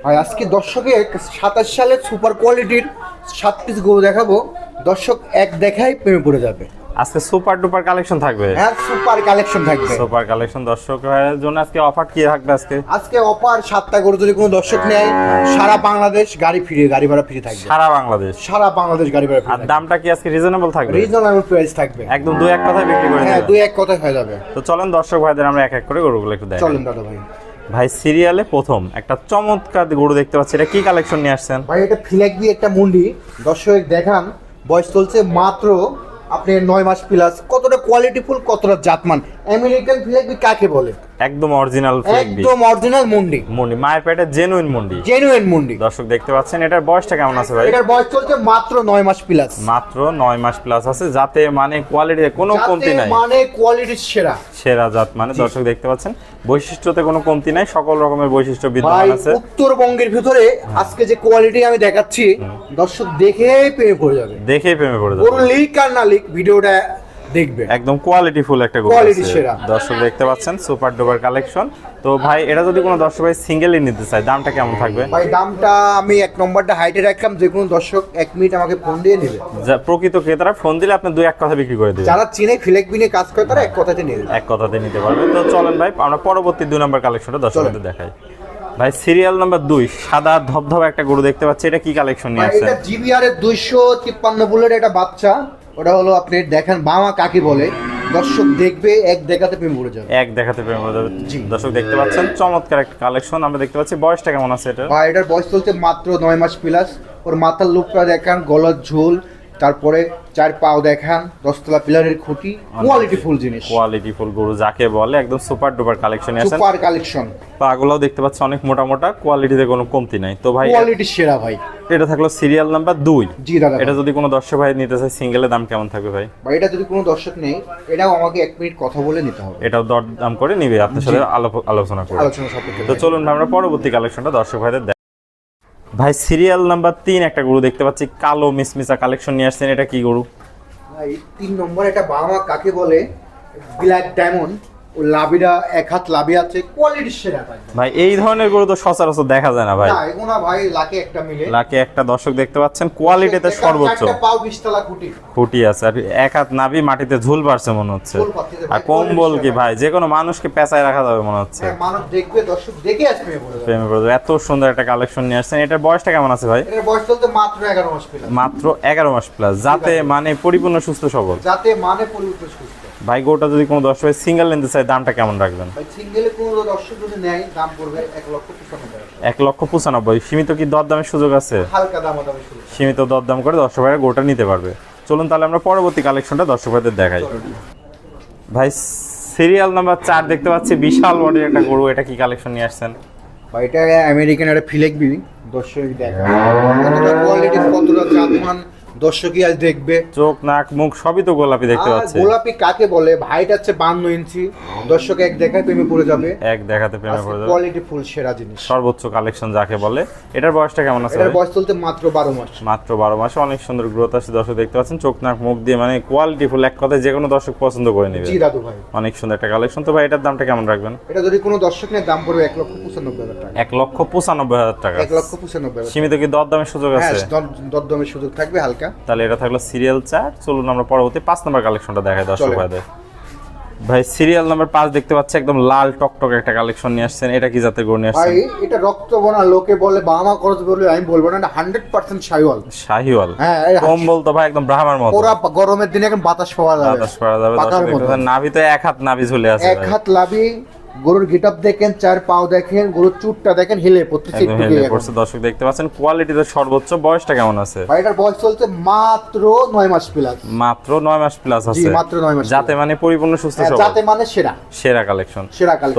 আর আজকে দর্শকে 27 সালের সুপার কোয়ালিটির 7 পিস গরু দেখাবো। দর্শক এক দেখাই প্রেমে পড়ে যাবে। আজকে সুপার ডুপার কালেকশন থাকবে। হ্যাঁ, সুপার কালেকশন থাকবে। সুপার কালেকশন দর্শকের জন্য আজকে অফার কি থাকবে? আজকে অফার 7টা গরু যদি কোনো দর্শক নেয় সারা বাংলাদেশ গাড়ি ভাড়া ফ্রি থাকবে। সারা বাংলাদেশ গাড়ি ভাড়া ফ্রি। আর দামটা কি আজকে রিজনেবল থাকবে? রিজনেবল প্রাইস থাকবে। একদম দুই এক কথায় বিক্রি করে হ্যাঁ, দেব। দুই এক কথায় হয়ে যাবে। তো চলেন দর্শক ভাইদের আমরা এক এক করে গরুগুলো একটু দেখাই। চলেন দাদা ভাই। ভাই সিরিয়ালে প্রথম একটা চমৎকার গরু দেখতে পাচ্ছি, এটা কি কালেকশন নিয়ে আসছেন? ভাই এটা ফিলাকবি একটা মুন্ডি। দর্শক দেখান, বয়স চলছে মাত্র আপনি 9 মাস প্লাস। কতটা কোয়ালিটিফুল, কতটা জাতমান। আমেরিকান ফিলাকবি কাকে বলে? একদম অরিজিনাল ফিলাকবি, একদম অরিজিনাল মুন্ডি। মায়ের পেটে জেনুইন মুন্ডি। দর্শক দেখতে পাচ্ছেন, এটার বয়সটা কেমন আছে ভাই? এটার বয়স চলছে মাত্র 9 মাস প্লাস। মাত্র 9 মাস প্লাস আছে, যাতে মানে কোয়ালিটিতে কোনো কমতি নাই। মানে কোয়ালিটির সেরা জাত মানে। দর্শক দেখতে পাচ্ছেন বৈশিষ্ট্যতে কোনো কমতি নাই, সকল রকমের বৈশিষ্ট্য বিদ্যমান আছে। উত্তরবঙ্গের ভিতরে আজকে যে কোয়ালিটি আমি দেখাচ্ছি, দর্শক দেখেই প্রেমে পড়ে যাবে। গরু লিক আর না লিক, ভিডিওটা দেখবে। একদম কোয়ালিটিফুল একটা গরু কোয়ালিটি সেরা। দর্শক দেখতে পাচ্ছেন সুপার ডুপার কালেকশন। তো ভাই এটা যদি কোনো দর্শক ভাই সিঙ্গেলই নিতে চায়, দামটা কেমন থাকবে? ভাই দামটা আমি এক নম্বরটা হাইটে রাখলাম, যে কোনো দর্শক 1 মিনিট আমাকে ফোন দিয়ে নেবে। প্রকৃত ক্রেতারা ফোন দিলে আপনি দুই এক কথা বিক্রি করে দেবেন। যারা চিনে ফিলেকবি নিয়ে কাজ করে তারা এক কথাতে নেবে, এক কথাতে নিতে পারবে। তো চলেন ভাই আমরা পরবর্তী 2 নম্বর কালেকশনটা দর্শকদের দেখাই। ভাই সিরিয়াল নাম্বার 2 সাদা ধবধবে একটা গরু দেখতে পাচ্ছি, এটা কি কালেকশন নিয়ে আসছেন? এটা জিবিআর এর 253 বুলেট একটা বাচ্চা। ওটা হলো আপনি দেখেন বামা কাকে বলে। দর্শক দেখবে এক দেখাতে প্রেমে পড়ে যাবে। দর্শক দেখতে পাচ্ছেন চমৎকার একটা কালেকশন আমরা দেখতে পাচ্ছি। বয়সটা কেমন আছে এটা? ভাই এটার বয়স চলছে মাত্র 9 মাস প্লাস। ওর মাথার লুকটা দেখান, গলার ঝোল, তারপরে 4 পাও দেখান, 10 তলা পিলারের খুঁটি। কোয়ালিটিফুল জিনিস, কোয়ালিটিফুল গরু যাকে বলে, একদম সুপার ডুপার কালেকশন আছে। Super collection. পাগুলোও দেখতে পাচ্ছি অনেক মোটা, কোয়ালিটিতে কোনো কমতি নাই। তো ভাই কোয়ালিটি সেরা ভাই। এটা থাকলো সিরিয়াল নাম্বার 2। জি দাদা। এটা যদি কোনো দর্শক ভাই নিতে চায় সিঙ্গেলের দাম কেমন থাকবে ভাই? ভাই এটা যদি কোনো দর্শক নেই, এটাও আমাকে 1 মিনিট কথা বলে নিতে হবে। এটাও দাম করে নিবে আপনার সাথে আলোচনা করে। তো চলুন আমরা পরবর্তী কালেকশনটা দর্শক ভাইদের দেখ। ভাই সিরিয়াল নাম্বার 3 একটা গরু দেখতে পাচ্ছি, কালো মিসমিসা কালেকশন নিয়ে আসছেন, এটা কি গরু? ভাই 3 নম্বর এটা বামা কাকে বলে, ব্ল্যাক ডায়মন্ড। ও লাভিটা 1 হাত লাভি আছে, কোয়ালিটি সেরা ভাই। এই ধরনের গরু তো সচরাচর দেখা যায় না ভাই। না এগুনা ভাই লাখে একটা মিলে। লাখে একটা। দর্শক দেখতে পাচ্ছেন কোয়ালিটিতে সর্বোচ্চ। একটা পাও 20 তলা খুঁটি আছে, আর 1 হাত নাভি মাটিতে ঝুল পারছে মনে হচ্ছে। আর কম্বল কি ভাই, যে কোনো মানুষকে পেঁচায় রাখা যাবে মনে হচ্ছে। মানুষ দেখবে, দর্শক দেখে আসবে প্রেমে পড়ে যাবে। এত সুন্দর একটা কালেকশন নিয়ে আসছেন। এটার বয়সটা কেমন আছে ভাই? এর বয়স চলতে মাত্র 11 মাস প্লাস। মাত্র 11 মাস প্লাস, যাতে মানে পরিপূর্ণ সুস্থ সবল। ভাই গরুটা যদি কোনো দর্শক ভাই সিঙ্গেল নিতে চায়, দামটা কেমন রাখবেন? ভাই সিঙ্গেলে কোনো দর্শক যদি নেয়, দাম পড়বে 1,95,000। 1,95,000। সীমিত কি দরদামের সুযোগ আছে? হালকা দামাদামি সুযোগ। সীমিত দরদাম করে দর্শক ভাইরা গরুটা নিতে পারবে। চলুন তাহলে আমরা পরবর্তী কালেকশনটা দর্শক ভাইদের দেখাই। ভাই সিরিয়াল নাম্বার 4 দেখতে পাচ্ছি, বিশাল বডির একটা গরু, এটা কি কালেকশন নিয়ে আসছেন? ভাই এটা আমেরিকান একটা ফিলেকবি। দর্শক দেখা কতটা কোয়ালিটি, কতটা জাতমান, দর্শকই আজ দেখবে। চোখ নাক মুখ সবই তো গোলাপি দেখতে পাচ্ছি। গোলাপি কাকে বলে? ভাইটা হচ্ছে 52 ইঞ্চি। দর্শক এক দেখায় প্রেমে পড়ে যাবে। এক দেখাতে প্রেমে পড়ে যাবে। কোয়ালিটি ফুল সেরা জিনিস, সর্বোচ্চ কালেকশন যাকে বলে। এটার বয়সটা কেমন আছে? এটার বয়স চলতে মাত্র 12 মাস। মাত্র 12 মাসে অনেক সুন্দর গ্রোথ আছে। দর্শক দেখতে পাচ্ছেন চোখ নাক মুখ দিয়ে মানে কোয়ালিটি ফুল, এক কথায় যে কোনো দর্শক পছন্দ করে নেবে। জি দাদু ভাই, অনেক সুন্দর একটা কালেকশন। তো ভাই এটার দামটা কেমন রাখবেন? এটা যদি কোনো দর্শক নেয়, দাম পড়বে 1,95,000 টাকা। 1,95,000 টাকা। 1,95,000। সীমিত কি দরদামের সুযোগ আছে? হ্যাঁ, দরদামের সুযোগ থাকবে হালকা। তাহলে এটা থাকলো সিরিয়াল 4। চলুন আমরা পরবর্তী 5 নম্বর কালেকশনটা দেখাই দর্শক ভাইদের। ভাই সিরিয়াল নাম্বার 5 দেখতে পাচ্ছি, একদম লাল টকটক একটা কালেকশন নিয়ে আসছেন, এটা কি জাতের গরু নিয়ে আসছেন? ভাই এটা রক্তবর্ণ, লোকে বলে বাহামা ক্রস বলে, আমি বলবো না, 100% শাহিওয়াল। হ্যাঁ কম্বল তো ভাই একদম ব্রাহ্মার মতো। পুরো গরমের দিনে এখন বাতাস পাওয়া যাবে। নাভি তো 1 হাত নাভি ঝুলে আছে। 1 হাত নাভি। গরুর গেটআপ দেখেন, 4 পাও দেখেন, গরুর চুটটা দেখেন, হেলে পড়তেছে। দর্শক দেখতে পাচ্ছেন কোয়ালিটিতে সর্বোচ্চ। বয়সটা কেমন আছে? ভাই এটার বয়স চলছে মাত্র 9 মাস প্লাস। মাত্র 9 মাস প্লাস আছে। জি মাত্র 9 মাস। যাতে মানে পরিপূর্ণ সুস্থ সবল। যাতে মানে সেরা কালেকশন।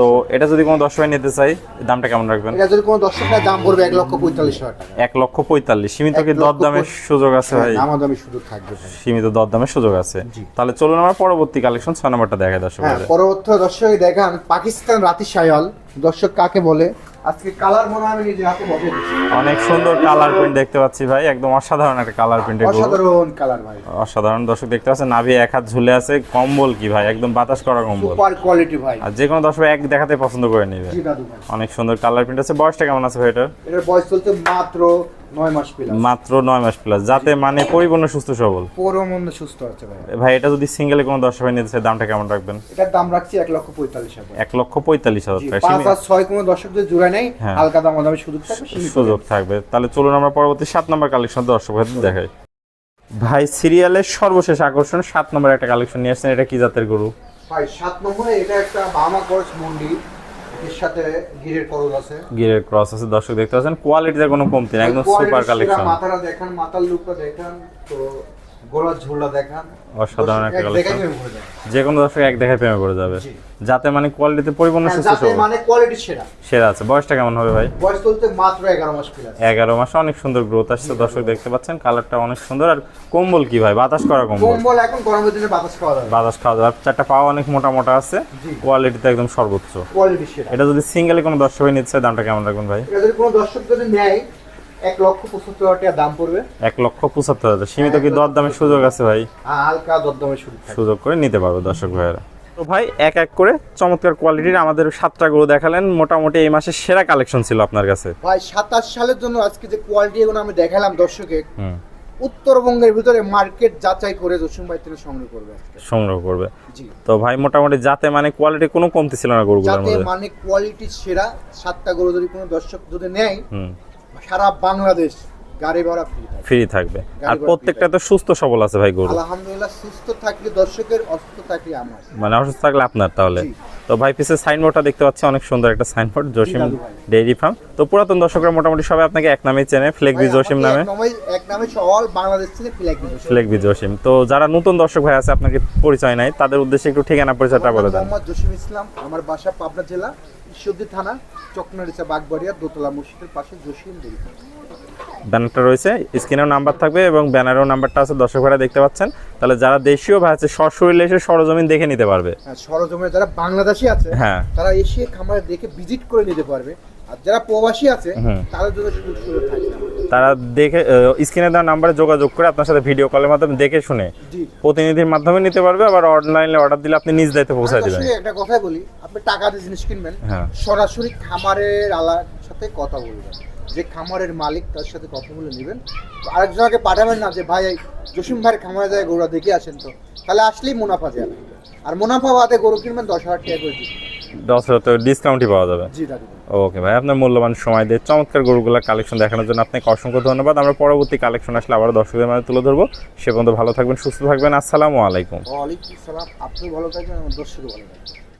তো এটা যদি কোনো দর্শক নিতে চাই, দামটা কেমন রাখবেন? এটা যদি কোনো দর্শক নেয়, দাম পড়বে 1,45,000 টাকা। 1,45,000। সীমিত কি দরদামের সুযোগ আছে ভাই? দামাদামি সুযোগ থাকবে। সীমিত দরদামের সুযোগ আছে। তাহলে চলুন আমরা পরবর্তী কালেকশন 6 নম্বরটা দেখাই দর্শক। পরবর্তী দর্শক দেখান পাকিস্তান রাতি শায়াল। দর্শক কাকে বলে? আজকে কালার মনে হয় আমি নিজে হাতে বসে দিচ্ছি। অনেক সুন্দর কালার প্রিন্ট দেখতে পাচ্ছি ভাই, একদম অসাধারণ একটা কালার প্রিন্টের গরু। অসাধারণ কালার ভাই, অসাধারণ। দর্শক দেখতে পাচ্ছেন নাভি এক হাত ঝুলে আছে, কম্বল কি ভাই একদম বাতাস করা কম্বল, সুপার কোয়ালিটি ভাই। আর যে কোনো দর্শক এক দেখাতে পছন্দ করে নেবে। জি দাদু ভাই, অনেক সুন্দর কালার প্রিন্ট আছে। বয়সটা কেমন আছে ভাই এটার? এটার বয়স চলছে মাত্র 9 মাস প্লাস। মাত্র 9 মাস প্লাস, যাতে মানে পরিপূর্ণ সুস্থ সবল। পুরো মন সুস্থ আছে ভাই। ভাই এটা যদি সিঙ্গেলে কোনো দর্শক ভাই নিতে চায় দামটা কেমন রাখবেন? এটার দাম রাখছি 1,45,000 টাকা। 1,45,000 টাকা। 5 আর 6 কোনো দর্শক যদি জোড়া নেই, হ্যাঁ। হালকা দাম দামে সুযোগ থাকবে। তাহলে চলুন আমরা পরবর্তী 7 নম্বর কালেকশন দর্শক ভাইদের দেখাই। ভাই সিরিয়ালের সর্বশেষ আকর্ষণ 7 নম্বর একটা কালেকশন নিয়ে আসছেন, এটা কি জাতের গরু? ভাই 7 নম্বরে এটা একটা বাহামা ক্রস মুন্ডি, এর সাথে গিরের করল আছে, গিরের ক্রস আছে। দর্শক দেখতে পাচ্ছেন কোয়ালিটিতে কোনো কমতি না, একদম সুপার কালেকশন। মাথাটা দেখান, মাথার লুকটা দেখান, তো গোলার ঝোলটা দেখান, অসাধারণ একটা কালেকশন। দেখাই যে কোনো দর্শক এক দেখায় প্রেমে পড়ে যাবে, যাতে মানে কোয়ালিটিতে পরিপূর্ণ সুস্থ যাতে সবল। মানে কোয়ালিটি সেরা আছে। বয়সটা কেমন হবে ভাই? বয়স চলতে মাত্র 11 মাস প্লাস। 11 মাসে অনেক সুন্দর গ্রোথ আসছে। দর্শক দেখতে পাচ্ছেন কালারটা অনেক সুন্দর। আর কম্বল কি ভাই বাতাস করা কম্বল, কম্বল এখন গরমের দিনে বাতাস খাওয়া যাবে, বাতাস খাওয়া যাবে। চারটা পাও অনেক মোটা মোটা আছে, কোয়ালিটিতে একদম সর্বোচ্চ। কোয়ালিটি সেরা। এটা যদি সিঙ্গেলে কোনো দর্শক ভাই নিচ্ছে দামটা কেমন রাখবেন ভাই? এটা যদি কোনো দর্শক যদি নেয় 1,75,000 টাকা দাম পড়বে। 1,75,000। সীমিত কি দর দামের সুযোগ আছে ভাই? হালকা দরদামের সুযোগ করে নিতে পারবে দর্শক ভাইয়েরা। তো ভাই এক এক করে চমৎকার কোয়ালিটির আমাদের 7টা গরু দেখালেন। মোটামুটি এই মাসের সেরা কালেকশন ছিল আপনার কাছে। ভাই 27 সালের জন্য আজকে যে কোয়ালিটি এগুলো আমি দেখালাম দর্শকে, উত্তরবঙ্গের ভিতরে মার্কেট যাচাই করে জসিম ভাই থেকে সংগ্রহ করবে আজকে। সংগ্রহ করবে। জি। তো ভাই মোটামুটি যাতে মানে কোয়ালিটি কোনো কমতি ছিল না গরুগুলোর যাতে মধ্যে। মানে কোয়ালিটি সেরা 7টা গরু যদি কোনো দর্শক যদি নেয়, সারা বাংলাদেশ গাড়ি ভাড়া ফ্রি থাকবে। আর প্রত্যেকটা তো সুস্থ সবল আছে ভাই গরু। আলহামদুলিল্লাহ, সুস্থ থাকলে দর্শকের, অসুস্থ থাকলে আমার, মানে অসুস্থ থাকলে আপনার। তাহলে তো ভাই পিছে সাইনবোর্ডটা দেখতে পাচ্ছি, অনেক সুন্দর একটা সাইনবোর্ড, জসিম ডেইরি ফার্ম। তো পুরাতন দর্শকরা মোটামুটি সবাই আপনাকে এক নামেই চেনে, ফ্লেগবি জসিম নামে। এক নামে সল বাংলাদেশ থেকে ফ্লেগবি জসিম। তো যারা নতুন দর্শক ভাই আছে আপনাকে পরিচয় নাই, তাদের উদ্দেশ্যে একটু ঠিকানা পরিচয়টা বলে দেন। মোহাম্মদ জসিম ইসলাম, আমার বাসা পাবনা জেলা ঈশ্বরদী থানা, চকনারিচা বাগবাড়িয়া, দোতলা মসজিদের পাশে জসিম ডেইরি ফার্ম। ব্যানারটা রয়েছে, স্ক্রিনেও নাম্বার থাকবে এবং ব্যানারেও নাম্বারটা আছে, দর্শক ভাইরা দেখতে পাচ্ছেন। তাহলে যারা দেশীয় ভাই আছে সশরীরে এসে সরজমিন দেখে নিতে পারবে। সরজমিনে যারা বাংলাদেশি আছে হ্যাঁ, তারা এসে খামারে দেখে ভিজিট করে নিতে পারবে। আর যারা প্রবাসী আছে তাদের জন্য সুযোগ থাকবে, তারা দেখে স্ক্রিনে দেওয়া নাম্বারে যোগাযোগ করে আপনার সাথে ভিডিও কলের মাধ্যমে দেখে শুনে প্রতিনিধির মাধ্যমে নিতে পারবে। আবার অনলাইনে অর্ডার দিলে আপনি নিজ দায়িত্বে পৌঁছে দিবেন। একটা কথা বলি, আপনি টাকা দিয়ে জিনিস কিনবেন, সরাসরি খামারের আলার সাথে কথা বলবেন, যে খামারের মালিক তার সাথে কথা বলে নেবেন। আরেকজনকে পাঠাবেন না যে ভাই জসিম ভাইয়ের খামারে যায় গরুটা দেখে আসেন, তো তাহলে আসলেই মুনাফা যাবে। আর মুনাফা বাদে গরু কিনবেন 10,000 টাকা করে দিবেন, 10,000 ডিসকাউন্টই পাওয়া যাবে। জি দাদু। ওকে ভাই, আপনার মূল্যবান সময় দিয়ে চমৎকার গরুগুলোর কালেকশন দেখানোর জন্য আপনাকে অসংখ্য ধন্যবাদ। আমরা পরবর্তী কালেকশন আসলে আবার দর্শকদের মাঝে তুলে ধরবো। সে পর্যন্ত ভালো থাকবেন, সুস্থ থাকবেন। আসসালামু আলাইকুম। ওয়ালাইকুম আসসালাম। আপনি ভালো থাকবেন, আমার দর্শকও ভালো থাকবেন।